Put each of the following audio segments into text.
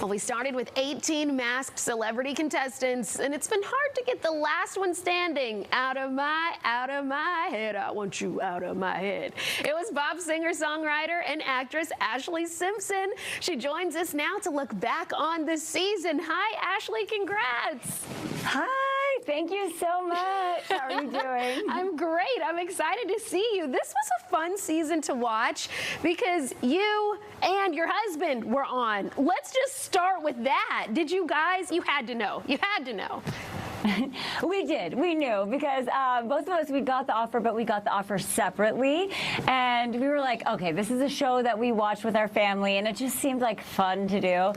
Well, we started with 18 masked celebrity contestants, and it's been hard to get the last one standing. Out of my head, I want you out of my head. It was pop singer, songwriter, and actress Ashlee Simpson. She joins us now to look back on the season. Hi, Ashlee, congrats. Hi, thank you so much. How are you doing? I'm great. I'm excited to see you. This was a fun season to watch because you and your husband were on. Let's just start with that. Did you guys, you had to know. You had to know. We did. We knew because both of us, we got the offer, but we got the offer separately. And we were like, okay, this is a show that we watch with our family, and it just seemed like fun to do.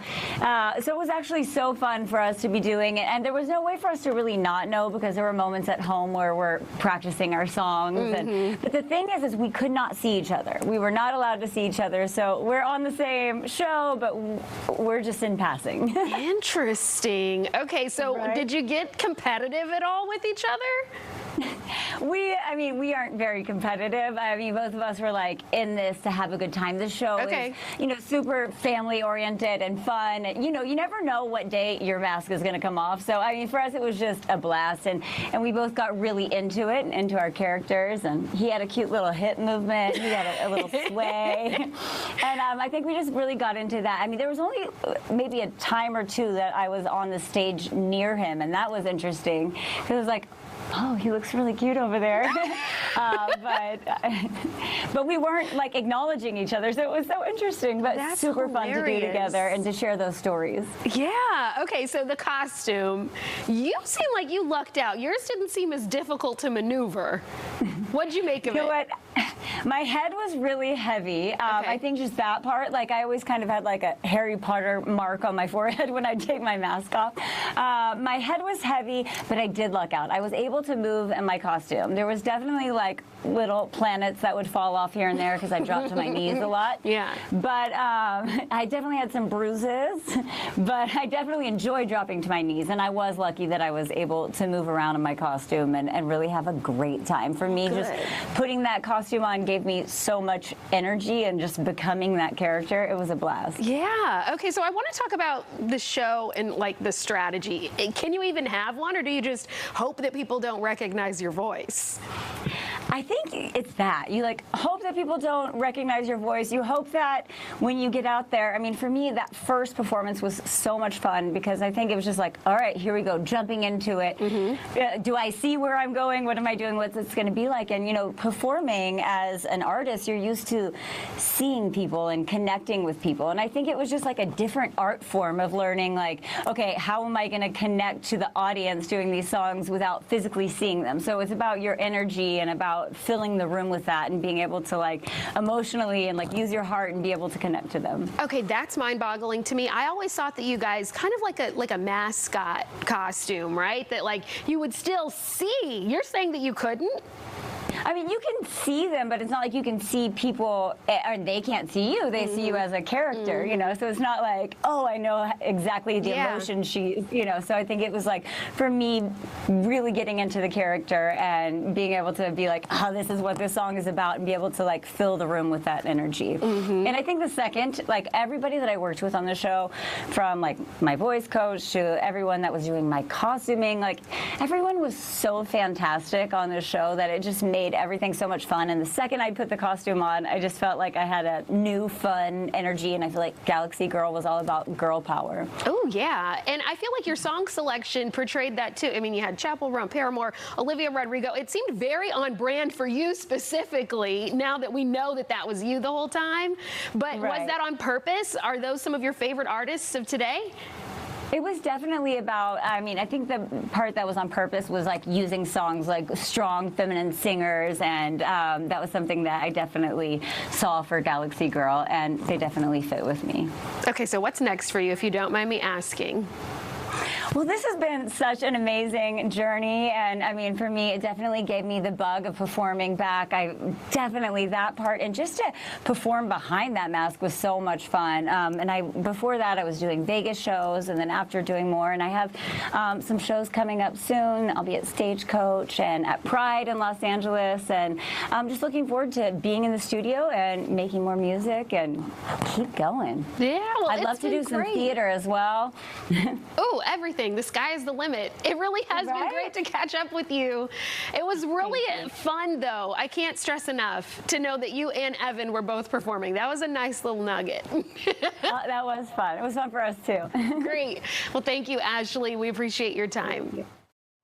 So it was actually so fun for us to be doing it. And there was no way for us to really not know because there were moments at home where we're practicing our songs. But the thing is we could not see each other. We were not allowed to see each other. So we're on the same show, but we're just in passing. Interesting. Okay, so Did you get competitive at all with each other? We aren't very competitive. I mean, both of us were like in this to have a good time. This show is, super family oriented and fun. You never know what day your mask is going to come off. So, I mean, for us, it was just a blast. And we both got really into it, into our characters. And he had a cute little hip movement. He had a little sway. And I think we just really got into that. I mean, there was only maybe a time or two that I was on the stage near him. And that was interesting because it was like, oh, he looks really cute over there. But we weren't like acknowledging each other, so it was so interesting, but That's super hilarious. fun to do together and to share those stories. Yeah, okay, so the costume, you seem like you lucked out. Yours didn't seem as difficult to maneuver. What'd you make of it? You know what? My head was really heavy. I think just that part, like I always kind of had like a Harry Potter mark on my forehead when I take my mask off. My head was heavy, but I did luck out. I was able to move in my costume. There was definitely like little planets that would fall off here and there because I dropped to my knees a lot. Yeah. But I definitely had some bruises, but I definitely enjoyed dropping to my knees, and I was lucky that I was able to move around in my costume and really have a great time. For me, just putting that costume on gave me so much energy and just becoming that character. It was a blast. Yeah. Okay, so I want to talk about the show and like the strategy. Can you even have one, or do you just hope that people don't recognize your voice? I think it's that. You like hope that people don't recognize your voice. You hope that when you get out there, I mean, for me, that first performance was so much fun because I think it was just like, all right, here we go, jumping into it. Do I see where I'm going? What am I doing? What's it's going to be like? And, performing as an artist, you're used to seeing people and connecting with people. And I think it was just like a different art form of learning, like, okay, how am I going to connect to the audience doing these songs without physically seeing them? So it's about your energy and about filling the room with that and being able to like emotionally and like use your heart and be able to connect to them. Okay, that's mind-boggling to me. I always thought that you guys kind of like a mascot costume, right? That like you would still see. You're saying that you couldn't? I mean, you can see them, but it's not like you can see people, and they can't see you. They see you as a character, So it's not like, oh, I know exactly the emotion she, So I think it was like, for me, really getting into the character and being able to be like, oh, this is what this song is about, and be able to like fill the room with that energy. And I think the second, like everybody that I worked with on the show, from like my voice coach to everyone that was doing my costuming, like everyone was so fantastic on the show that it just made everything so much fun. And the second I put the costume on, I just felt like I had a new fun energy, and I feel like Galaxy Girl was all about girl power. Oh yeah, and I feel like your song selection portrayed that too. I mean, you had Chapel Roan, Paramore, Olivia Rodrigo. It seemed very on brand for you specifically, now that we know that that was you the whole time. But was that on purpose? Are those some of your favorite artists of today? It was definitely about, I mean, I think the part that was on purpose was like using songs like strong feminine singers, and that was something that I definitely saw for Galaxy Girl, and they definitely fit with me. Okay, so what's next for you, if you don't mind me asking? Well, this has been such an amazing journey, and I mean, for me, it definitely gave me the bug of performing back. Definitely that part, and just to perform behind that mask was so much fun. And before that, I was doing Vegas shows, and then after doing more, and I have some shows coming up soon. I'll be at Stagecoach and at Pride in Los Angeles, and I'm just looking forward to being in the studio and making more music and keep going. Yeah, well, I'd love to do some theater as well. Oh, everything. The sky is the limit. It really has been great to catch up with you. It was really fun, though. I can't stress enough to know that you and Evan were both performing. That was a nice little nugget. That was fun. It was fun for us, too. Great. Well, thank you, Ashlee. We appreciate your time.